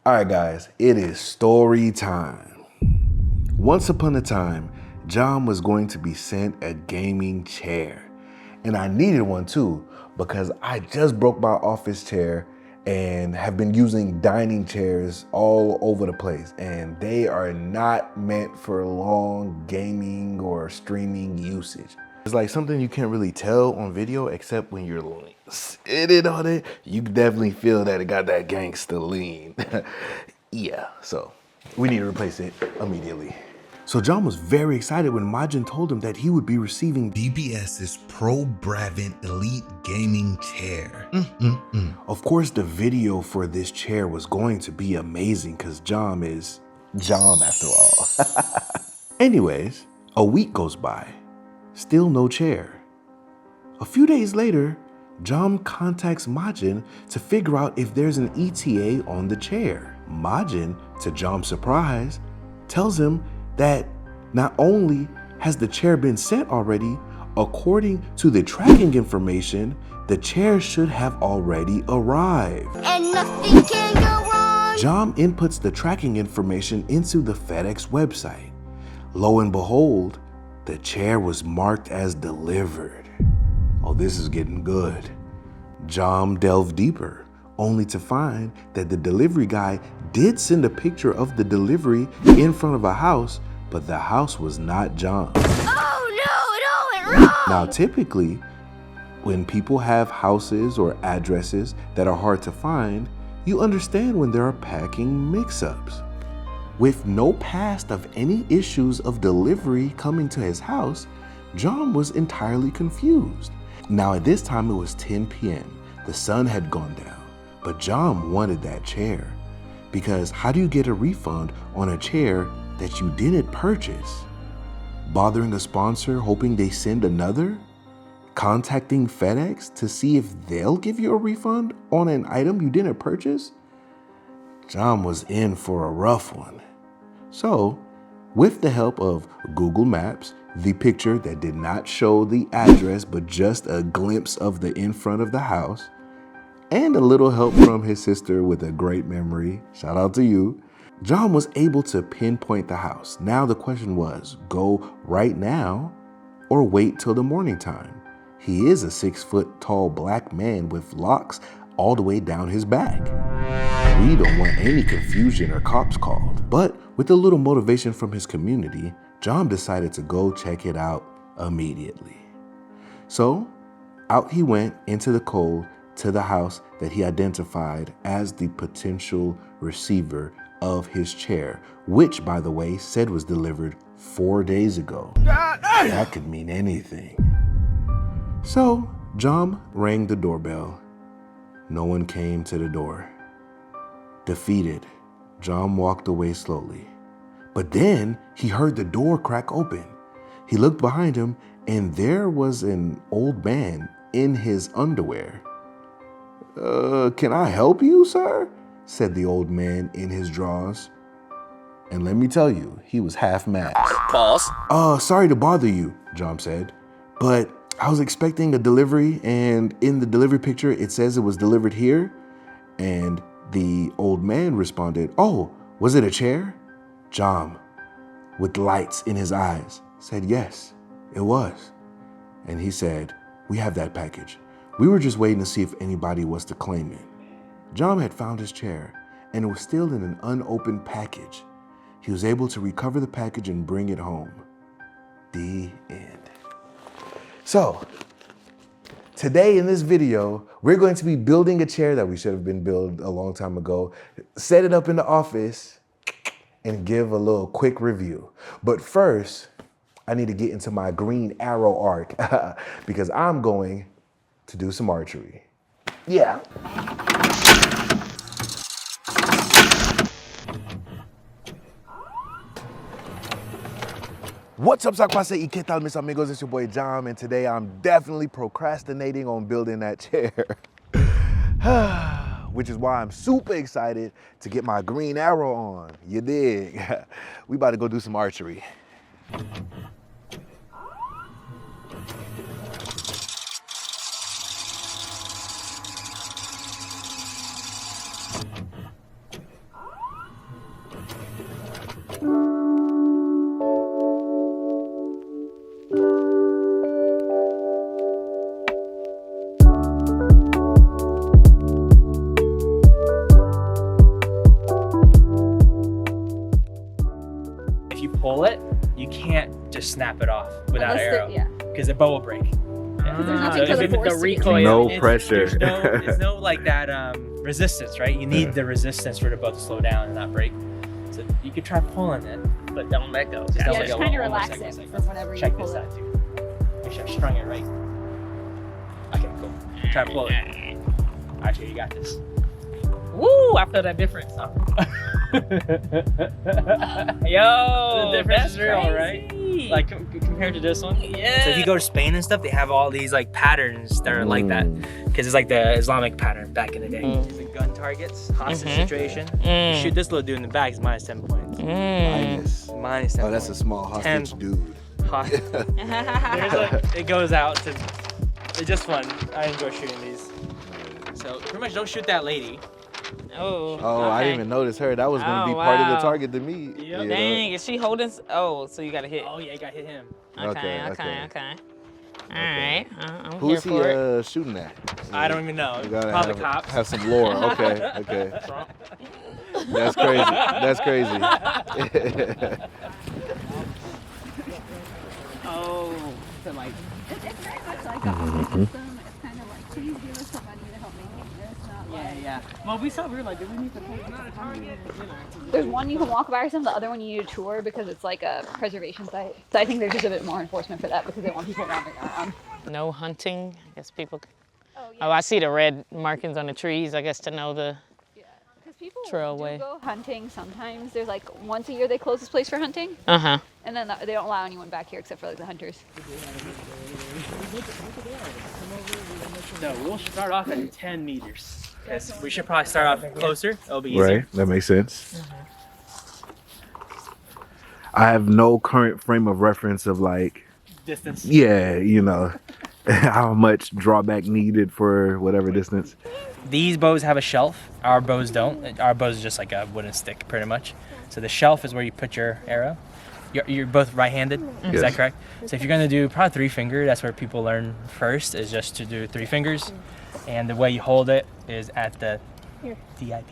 All right, guys, it is story time. Once upon a time, John was going to be sent a gaming chair. And I needed one too, because I just broke my office chair and have been using dining chairs all over the place. And they are not meant for long gaming or streaming usage. It's like something you can't really tell on video, except when you're sitting on it, you definitely feel that it got that gangster lean. Yeah, so we need to replace it immediately. So John was very excited when Majin told him that he would be receiving DBS's Pro Bravant Elite Gaming Chair. Of course, the video for this chair was going to be amazing because John is John after all. Anyways, a week goes by. Still no chair. A few days later, John contacts Majin to figure out if there's an ETA on the chair. Majin, to John's surprise, tells him that not only has the chair been sent already, according to the tracking information, the chair should have already arrived. And nothing can go wrong. John inputs the tracking information into the FedEx website. Lo and behold, the chair was marked as delivered. Oh, this is getting good. John delved deeper, only to find that the delivery guy did send a picture of the delivery in front of a house, but the house was not John's. Oh no, it all went wrong. Now, typically, when people have houses or addresses that are hard to find, you understand when there are packing mix-ups. With no past of any issues of delivery coming to his house, John was entirely confused. Now at this time it was 10 p.m. The sun had gone down, but John wanted that chair. Because how do you get a refund on a chair that you didn't purchase? Bothering a sponsor hoping they send another? Contacting FedEx to see if they'll give you a refund on an item you didn't purchase? John was in for a rough one. So, with the help of Google Maps, the picture that did not show the address but just a glimpse of the in front of the house, and a little help from his sister with a great memory, shout out to you, John was able to pinpoint the house. Now the question was, go right now or wait till the morning time? He is a 6-foot-tall black man with locks all the way down his back. We don't want any confusion or cops called. But with a little motivation from his community, John decided to go check it out immediately. So out he went into the cold to the house that he identified as the potential receiver of his chair, which, by the way, said was delivered 4 days ago. That could mean anything. So John rang the doorbell. No one came to the door. Defeated, John walked away slowly. But then he heard the door crack open. He looked behind him and there was an old man in his underwear. Can I help you, sir? Said the old man in his drawers. And let me tell you, he was half mad. Pause. Sorry to bother you, John said, but I was expecting a delivery, and in the delivery picture, it says it was delivered here. And the old man responded, oh, was it a chair? John, with lights in his eyes, said, yes, it was. And he said, we have that package. We were just waiting to see if anybody was to claim it. John had found his chair, and it was still in an unopened package. He was able to recover the package and bring it home. The end. So, today in this video, we're going to be building a chair that we should have been built a long time ago, set it up in the office, and give a little quick review. But first, I need to get into my green arrow arc because I'm going to do some archery. Yeah. What's up, Sakpase y qué tal, mis amigos? It's your boy John, and today I'm definitely procrastinating on building that chair. Which is why I'm super excited to get my green arrow on. You dig? We about to go do some archery. If you pull it, you can't just snap it off without Unless arrow. yeah. Because the bow will break. There's nothing So for the if it- force the to be recoil, No it's- pressure. There's no like that resistance, right? You need the resistance for the bow to slow down and not break. So you could try pulling it, but don't let go. Just don't Yeah, let just go. kind of One more relax second, it second. for whenever you Check pull this it. out too. Make sure I strung it right. Okay, cool. Try to pull it. Archery, you got this. Woo! I feel that difference. Yo, The difference that's is real, right? crazy. Like compared to this one. Yeah. So if you go to Spain and stuff, they have all these like patterns that are like that, because it's like the Islamic pattern back in the day. These are gun targets, hostage situation. You shoot this little dude in the back, it's minus 10 points. Minus. Minus 10 Oh, that's a points. small hostage 10. dude. There's like, it goes out to, it's just fun. I enjoy shooting these. So pretty much don't shoot that lady. Oh. Oh, I didn't even notice her. That was gonna Oh, be part of the wow. target to me. Yep. you know? Dang, is she holding? Oh, so you gotta hit. Oh yeah, you gotta hit him. Okay. okay. All right, I'm here Who's he for it. shooting at? I don't even know. You gotta Probably have, cops. have some lore. Okay, okay. That's crazy. That's crazy. Oh, so like. It's very much like a system. It's kind of like, please give us some money to help make this. Not like, Yeah. Well, we were like, do we need to pay? There's one you can walk by yourself, the other one you need a tour because it's like a preservation site. So I think there's just a bit more enforcement for that because they want people wandering around. No hunting. I guess people. Oh, Oh, I see the red markings on the trees. I guess to know the. Because people Trail do way. go hunting sometimes. There's like once a year they close this place for hunting, Uh huh. and then they don't allow anyone back here except for like the hunters. So we'll start off at 10 meters. Because we should probably start off closer. It'll be easier. Right, that makes sense. I have no current frame of reference of like, Distance. yeah, you know, how much drawback needed for whatever distance. These bows have a shelf. Our bows don't. Our bows is just like a wooden stick, pretty much. So the shelf is where you put your arrow. You're both right-handed, is that Yes. correct? So if you're gonna do probably 3-finger, that's where people learn first, is just to do 3 fingers. And the way you hold it is at the DIP.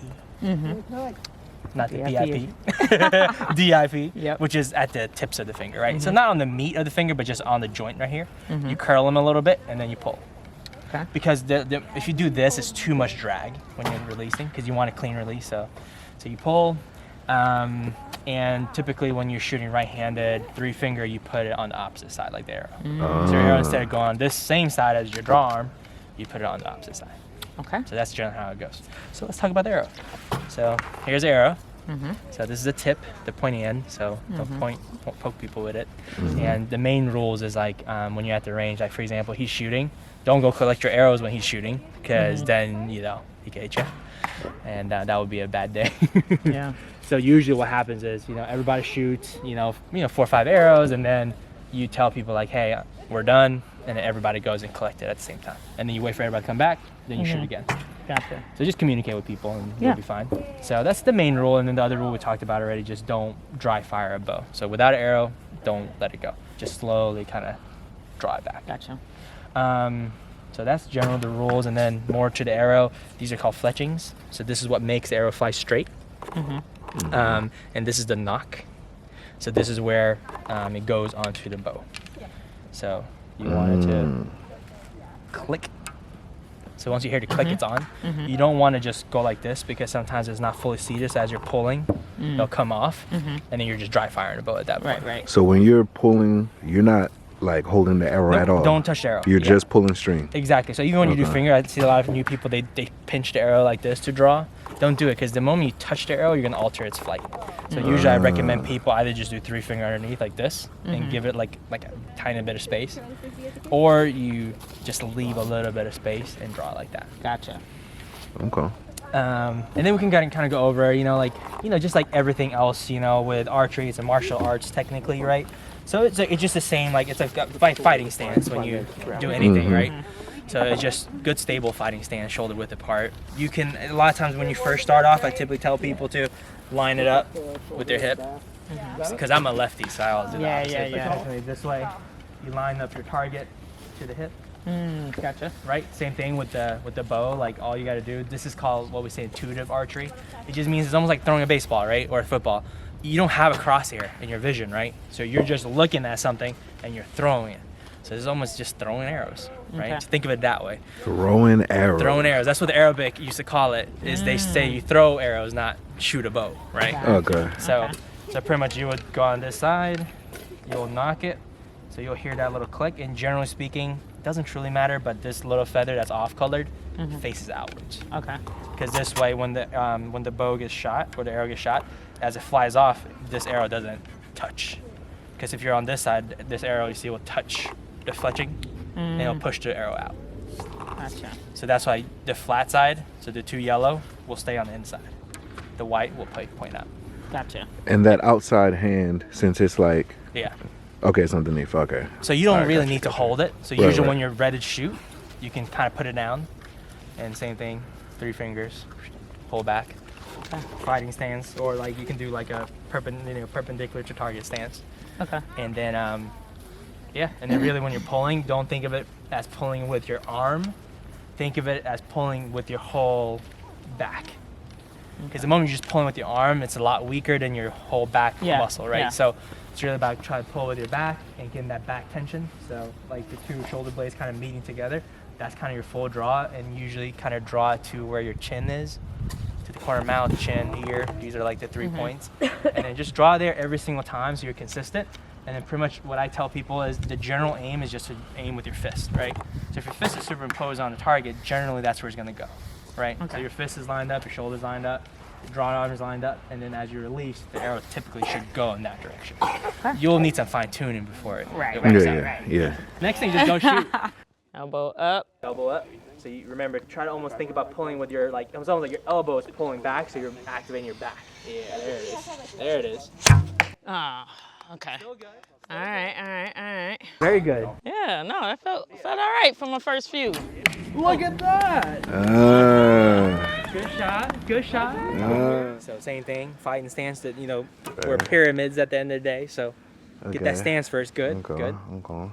Not the DIP. DIP, Yep. which is at the tips of the finger, right? So not on the meat of the finger, but just on the joint right here. You curl them a little bit and then you pull. Okay. Because if you do this, it's too much drag when you're releasing, because you want a clean release. So you pull, and typically when you're shooting right-handed, 3-finger, you put it on the opposite side, like the arrow. So your arrow, instead of going on this same side as your draw arm, you put it on the opposite side. Okay. So that's generally how it goes. So let's talk about the arrow. So here's the arrow. So this is the tip, the pointy end. So don't poke people with it. And the main rules is like when you're at the range, like for example, he's shooting. Don't go collect your arrows when he's shooting, because then he can hit you, and that would be a bad day. Yeah. So usually what happens is everybody shoots 4 or 5 arrows, and then you tell people like, hey, we're done, and then everybody goes and collect it at the same time, and then you wait for everybody to come back, then you shoot again. Gotcha. So just communicate with people and Yeah. you'll be fine. So that's the main rule, and then the other rule we talked about already, just don't dry fire a bow. So without an arrow, don't let it go. Just slowly kind of draw it back. Gotcha. So that's generally the rules, and then more to the arrow. These are called fletchings. So this is what makes the arrow fly straight. And this is the knock. So this is where it goes onto the bow. So you want it to click. So once you hear the click, it's on. You don't want to just go like this, because sometimes it's not fully seated. So as you're pulling, they'll come off, and then you're just dry firing the bow at that point. Right. So when you're pulling, you're not like holding the arrow at all. Don't touch the arrow. You're Yeah. just pulling string. Exactly. So even when you do finger, I see a lot of new people, they pinch the arrow like this to draw. Don't do it, because the moment you touch the arrow, you're going to alter its flight. So usually I recommend people either just do 3-finger underneath like this and give it like a tiny bit of space, or you just leave a little bit of space and draw like that. Gotcha. Okay. And then we can kind of go over, just like everything else, with archery, it's a martial arts technically, right? So it's just the same, like it's like a fighting stance when you do anything, right? So it's just good stable fighting stance, shoulder width apart. You can, a lot of times when you first start off, I typically tell people to line it up with their hip. Because I'm a lefty, so I always do that. Yeah. This way, you line up your target to the hip. Gotcha. Right? Same thing with the bow. Like all you got to do. This is called what we say intuitive archery. It just means it's almost like throwing a baseball, right, or a football. You don't have a crosshair in your vision, right? So you're just looking at something and you're throwing it. So it's almost just throwing arrows, right? Okay. So think of it that way. Throwing arrows. Throwing arrows. That's what the Arabic used to call it. Is they say you throw arrows, not shoot a bow, right? Okay. So pretty much you would go on this side, you'll knock it, so you'll hear that little click. And generally speaking, it doesn't truly matter, but this little feather that's off-colored faces outwards. Okay. Because this way, when the bow gets shot or the arrow gets shot, as it flies off, this arrow doesn't touch. Because if you're on this side, this arrow you see will touch the fletching, and it'll push the arrow out. Gotcha. So that's why the flat side, so the two yellow, will stay on the inside. The white will point out. Gotcha. And that outside hand, since it's like, Yeah. okay, it's underneath. Okay. So you don't Alright, really gotcha, need to gotcha. hold it. So Right, usually right. when you're ready to shoot, you can kind of put it down. And same thing, 3 fingers, pull back. Fighting stance, or like you can do like a perpendicular to target stance. Okay. And then, yeah, and then really when you're pulling, don't think of it as pulling with your arm. Think of it as pulling with your whole back. Because the moment you're just pulling with your arm, it's a lot weaker than your whole back muscle, right? Yeah. So it's really about trying to pull with your back and getting that back tension. So like the two shoulder blades kind of meeting together. That's kind of your full draw, and usually kind of draw to where your chin is, to the corner of mouth, chin, ear. These are like the 3 points. And then just draw there every single time so you're consistent. And then pretty much what I tell people is the general aim is just to aim with your fist, right? So if your fist is superimposed on a target, generally that's where it's gonna go, right? So your fist is lined up, your shoulders lined up, your drawn arm is lined up, and then as you release, the arrow typically should go in that direction. You'll need some fine tuning before it. Right, it right, works Yeah, out. yeah, yeah. Next thing, just don't shoot. Elbow up. Elbow up. So you remember, try to almost think about pulling with your, like, it's almost like your elbow is pulling back, so you're activating your back. Yeah, there it is. There it is. Ah, okay. Still good. All right. Very good. Yeah, no, that felt all right for my first few. Look at that. Good shot. Good shot. So same thing, fighting stance that, we're pyramids at the end of the day. So get that stance first. Good. Okay. Good. Okay.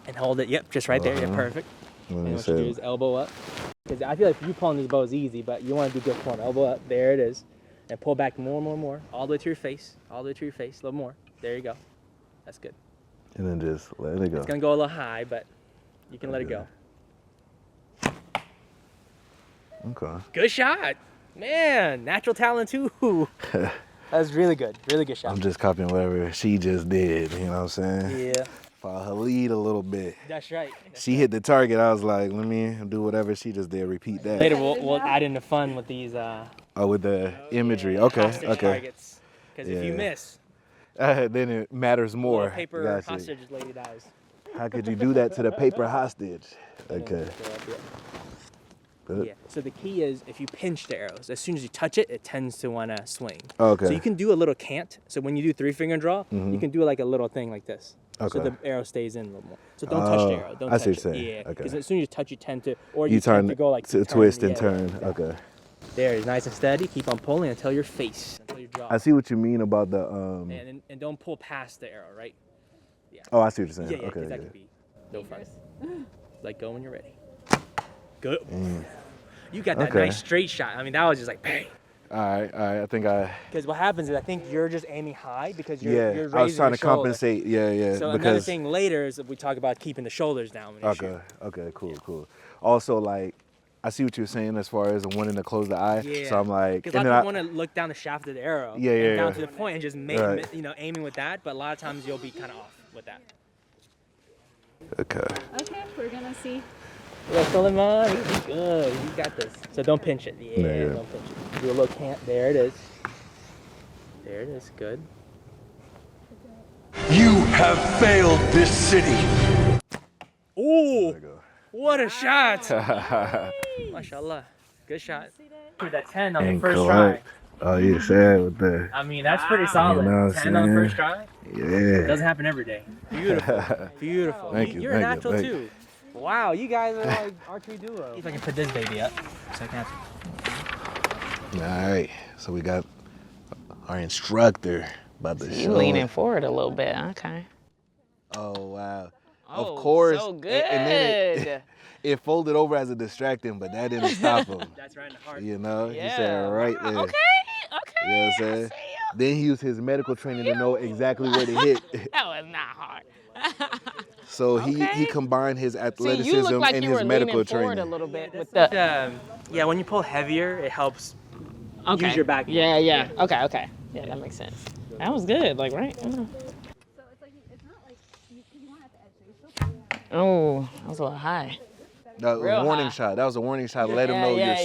And hold it. Yep, just right there. Yeah, perfect. Let And me what you do see. is elbow up. Because I feel like you pulling this bow is easy, but you want to do good pulling. Elbow up. There it is. And pull back more. All the way to your face. All the way to your face. A little more. There you go. That's good. And then just let it go. It's going to go a little high, but you can let it go. Okay. Good shot. Man, natural talent too. That was really good. Really good shot. I'm just copying whatever she just did, you know what I'm saying? Yeah, Follow her lead a little bit. that's right. She hit the target, I was like, let me do whatever she just did, repeat that. Later we'll add in the fun with these Oh, with the imagery, okay, hostage okay. targets. Because if you Yeah. miss, Then it matters more. little paper Gotcha. hostage lady dies. How could you do that to the paper hostage? Okay. Good. Yeah. So the key is if you pinch the arrows, as soon as you touch it, it tends to want to swing. Okay. So you can do a little cant. So when you do 3-finger draw, you can do like a little thing like this. So Okay. the arrow stays in a little more. So don't touch the arrow. Don't I touch see what it. you're saying. Yeah. Okay. Because as soon as you touch, you tend to, or You tend turn to go like to turn, twist and yeah, turn. like that. Okay. There, it's nice and steady. Keep on pulling until your face, until your jaw. I see what you mean about the And don't pull past the arrow, right? Oh, I see what you're saying. Yeah, Okay. because that Yeah. could be no fun. Let go when you're ready. Good. You got that Okay. nice straight shot. I mean, that was just like bang. All right. I think I. Because what happens is I think you're just aiming high because you're Yeah. raising I was trying your to shoulder. compensate. Yeah. So another because. thing later is we talk about keeping the shoulders down when you shoot. Okay. Cool. Also, like, I see what you're saying as far as wanting to close the eye. Yeah. So I'm like, Because a lot of people want to look down the shaft of the arrow. Yeah, and yeah, down yeah. to the point and just Right. aiming with that. But a lot of times you'll be kind of off with that. Okay. Okay, we're gonna see. Yeah, Suleiman, you good. You got this. So don't pinch it. Yeah, Yeah. don't pinch it. Do a little cant. There it is. There it is. Good. You have failed this city. Ooh, There you what a shot. go. Mashallah. Good shot. With that 10 on the And first correct. Oh, you said with the. try. I mean, that's pretty solid. You know what I'm 10 on the saying? first try. Yeah. Doesn't happen every day. Beautiful. Beautiful. Thank you, You're a thank you, natural thank too. Wow, you guys are like archery duo. See if I can put this baby up. So I can All right, so we got our instructor about to You show. leaning forward a little bit. Okay. Oh wow! Oh, Of course. so good. And then it folded over as a distracting, but that didn't stop him. That's right in the heart. You know, Yeah. he said right there. Okay. You know what I'm saying? Then he used his medical training to know exactly where to hit. That was not hard. So he Okay. combined his See, athleticism you look like and you his were medical leaning forward training. a little bit with the. Yeah, when you pull heavier, it helps Okay. use your back. Yeah, yeah. Okay. Yeah, that makes sense. That was good. Like right. So it's like it's not like you want at the edge, so you're still Oh, that was a little high. That was a Real warning high. shot. That was a warning shot. Let him know yeah, you're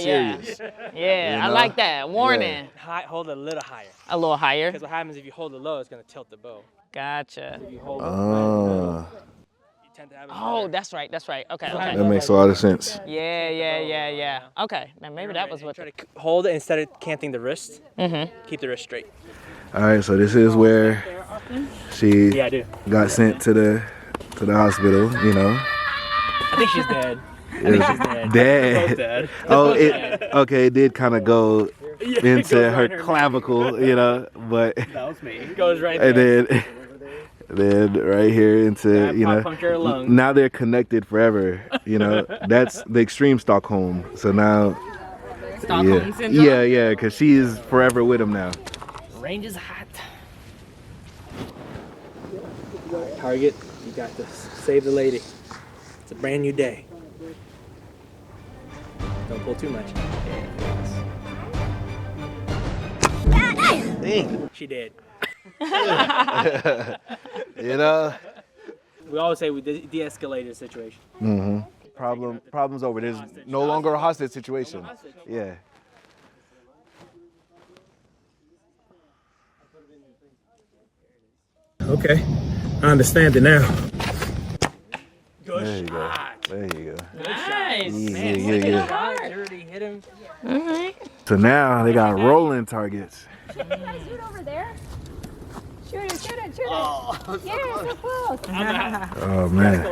serious. Yeah, You I know? like that. Warning. Hold it a little higher. A little higher. Because what happens if you hold it low, it's gonna tilt the bow. Gotcha. If you hold it, Ah, you tend to have it Oh, that's right. Okay. that makes a lot of sense. Yeah. Okay. Now maybe that was what. Try to hold it instead of canting the wrist. Keep the wrist straight. All right, so this is where she Yeah, I do. got sent to the hospital. You know, I think she's dead. I think she's dead. Dad. Both dead. Oh, it did kind of go Yeah, it into goes her right in her clavicle, you know, but That was me. It goes right there. and then right here into, you know, Puncture her lung. now they're connected forever. You know, that's the extreme Stockholm. So now, Stockholm syndrome? yeah, because she is forever with him now. Range is hot. Target, you got this. Save the lady. It's a brand new day. Don't pull too much. Dang. She did. You know. We always say we de-escalated the situation. Problem's over. There's no longer a hostage situation. Yeah. Okay, I understand it now. There you go. There you go. Nice. Yeah. Already hit him. All right. So now they got rolling targets. Shoot over there. Shoot it. Oh. Yeah, so close. Oh man.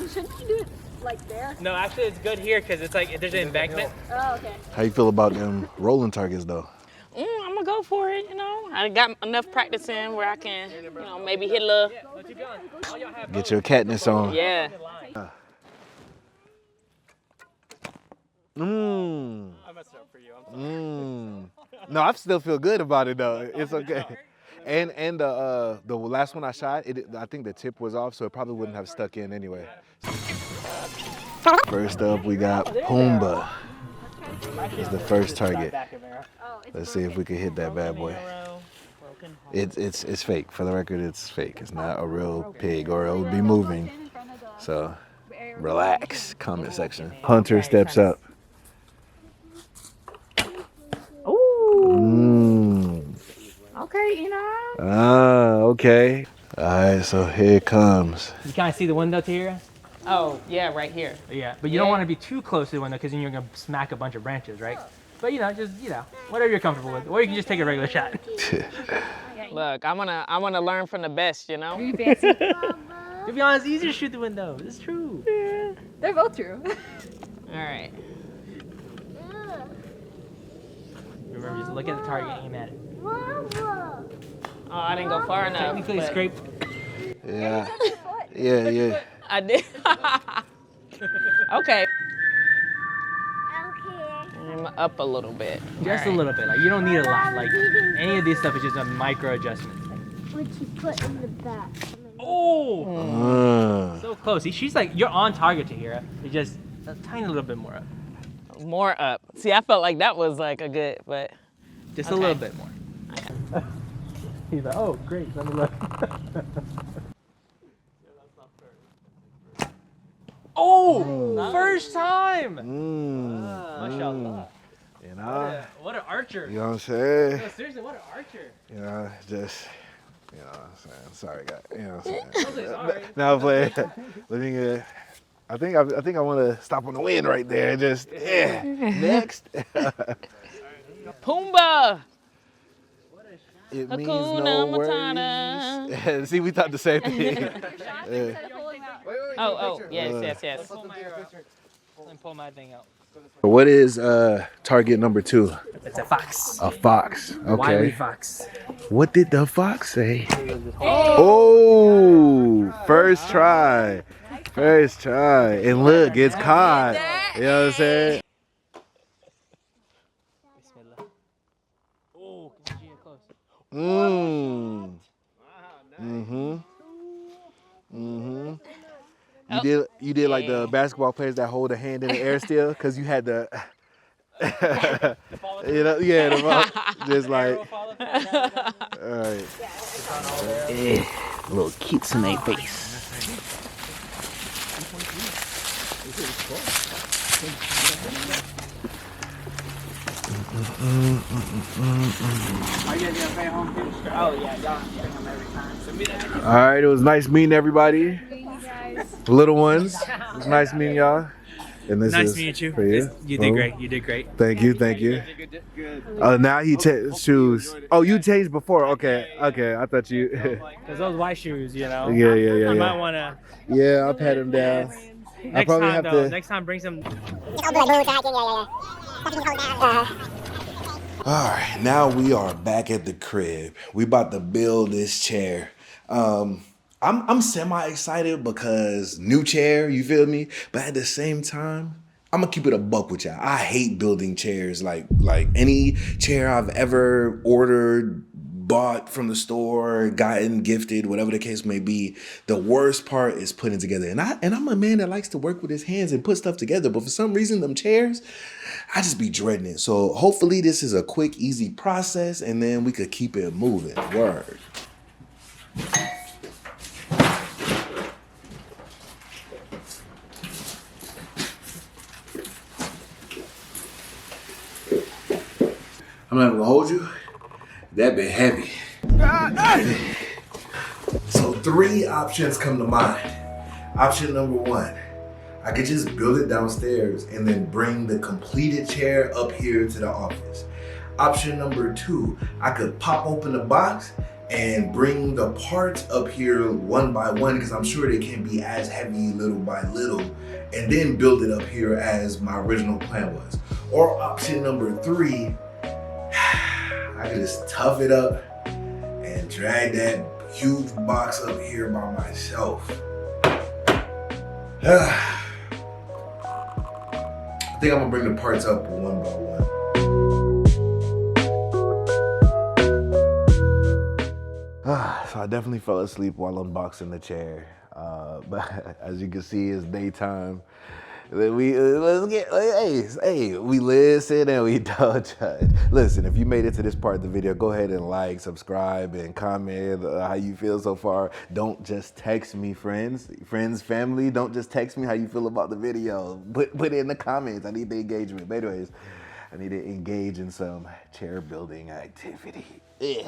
Shouldn't you do it like there? No, actually, it's good here because it's like there's an embankment. Oh, okay. How you feel about them rolling targets though? I'm gonna go for it. You know, I got enough practice in where I can, maybe hit a little. Get your Katniss on. Yeah. I messed up for you. I'm sorry. No, I still feel good about it though. It's okay. And the last one I shot, I think the tip was off, so it probably wouldn't have stuck in anyway. First up, we got Pumbaa. Is the first target. Let's see if we can hit that bad boy. It's fake. For the record, it's fake. It's not a real pig, or it would be moving. So relax. Comment section. Hunter steps up. Okay, Okay. All right, so here it comes. You kind of see the window to here? Oh, yeah, right here. Yeah, but you don't want to be too close to the window because then you're going to smack a bunch of branches, right? But just whatever you're comfortable with. Or you can just take a regular shot. Look, I wanna learn from the best, you know. You fancy? To be honest, it's easier to shoot the window. It's true. They're both true. All right. Remember, just look at the target and aim at it. Oh, I didn't go far enough. Technically, but scrape. Yeah. I did. Okay. I'm up a little bit. Just All a right. little bit. Like, you don't need a lot. Like, any of this stuff is just a micro adjustment. What you put in the back. Oh! So close. She's like, you're on target to Hira. It's just a tiny little bit more up. More up. See, I felt like that was like a good, but. Just Okay. a little bit more. He's like, oh, great. Let me look. Oh! First time! Mashallah. You know? What an archer. You know what I'm saying? No, seriously, what an archer. You know, just, you know what I'm saying? Sorry, guys. You know what I'm I was saying? like, sorry. Now, but living it. I think I want to stop on the wind right there. Just next. Pumbaa! It means Hakuna no Matata. worries. See, we thought the same thing. Instead of pulling out. Yes. Pull my arrow out. And pull my thing out. What is target number 2? It's a fox. A fox. Wily Okay. fox. What did the fox say? Oh, first try. First try. And look, it's caught. You know what I'm saying? Oh, can you get close? Mmm. Mm-hmm. Mm-hmm. You did like the basketball players that hold a hand in the air still, cause you had the you know, yeah, the ball, just like all right. Little kits in their face. Oh yeah, y'all bring them every time. All right, it was nice meeting everybody. Little ones. It was nice meeting y'all. And this Nice is to meet you. for you. You did great. You did great. Thank you. Now he changed shoes. Oh, you changed before. Okay. I thought you. Cause those white shoes, you know. Yeah. You might wanna. Yeah, I'll pat him down. Next probably time have though. to- Next time bring some. All right, now we are back at the crib. We about to build this chair. I'm semi excited because new chair, you feel me? But at the same time, I'm gonna keep it a buck with y'all. I hate building chairs. Like any chair I've ever ordered, bought from the store, gotten gifted, whatever the case may be. The worst part is putting it together. And I'm a man that likes to work with his hands and put stuff together. But for some reason, them chairs, I just be dreading it. So hopefully this is a quick, easy process, and then we could keep it moving. Word. I'm not gonna hold you. That been heavy. So 3 options come to mind. Option number 1, I could just build it downstairs and then bring the completed chair up here to the office. Option number 2, I could pop open the box and bring the parts up here one by one, because I'm sure they can't be as heavy little by little, and then build it up here as my original plan was. Or option number 3, I could just tough it up and drag that huge box up here by myself. I think I'm gonna bring the parts up one by one. So I definitely fell asleep while unboxing the chair. But as you can see, it's daytime. We listen and we don't judge. Listen, if you made it to this part of the video, go ahead and like, subscribe, and comment how you feel so far. Don't just text me, friends, family. Don't just text me how you feel about the video. Put it in the comments. I need the engagement. But anyways, I need to engage in some chair building activity. Ugh.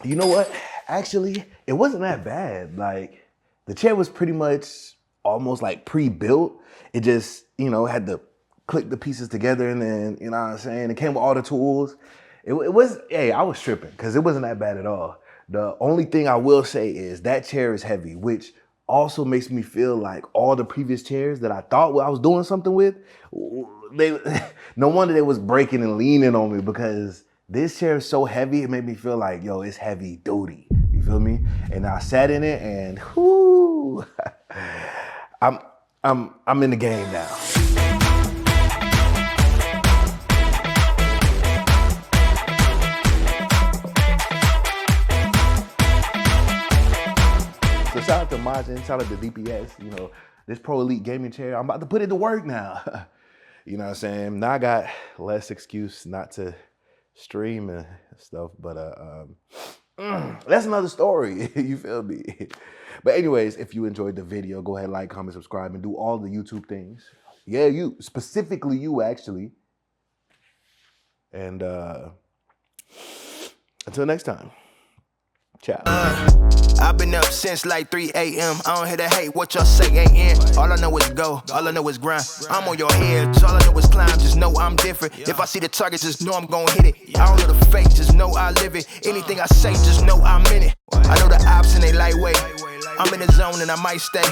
You know what? Actually, it wasn't that bad. Like, the chair was pretty much almost like pre-built. It just, had to click the pieces together, and then, you know what I'm saying? It came with all the tools. I was tripping because it wasn't that bad at all. The only thing I will say is that chair is heavy, which also makes me feel like all the previous chairs that I thought I was doing something with, no wonder they was breaking and leaning on me, because this chair is so heavy, it made me feel like, yo, it's heavy duty. You feel me? And I sat in it, and whoo, I'm in the game now. So shout out to Majin, shout out to DPS, this Pro Elite gaming chair, I'm about to put it to work now. You know what I'm saying? Now I got less excuse not to stream and stuff, but that's another story. You feel me? But anyways, if you enjoyed the video, go ahead, like, comment, subscribe, and do all the YouTube things. Yeah, specifically you actually. And until next time, ciao. I've been up since like 3 a.m. I don't hear the hate, what y'all say ain't. All I know is go, all I know is grind. I'm on your head, all I know is climb, just know I'm different. If I see the target, just know I'm gon' hit it. I don't know the fake, just know I live it. Anything I say, just know I'm in it. I know the ops and they lightweight. I'm in the zone and I might stay.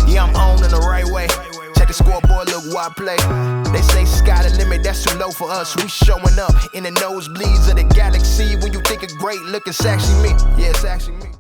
Yeah, I'm on in the right way. Check the scoreboard, look why I play. They say sky the limit, that's too low for us. We showing up in the nosebleeds of the galaxy. When you think of great, look, it's actually me. Yeah, it's actually me.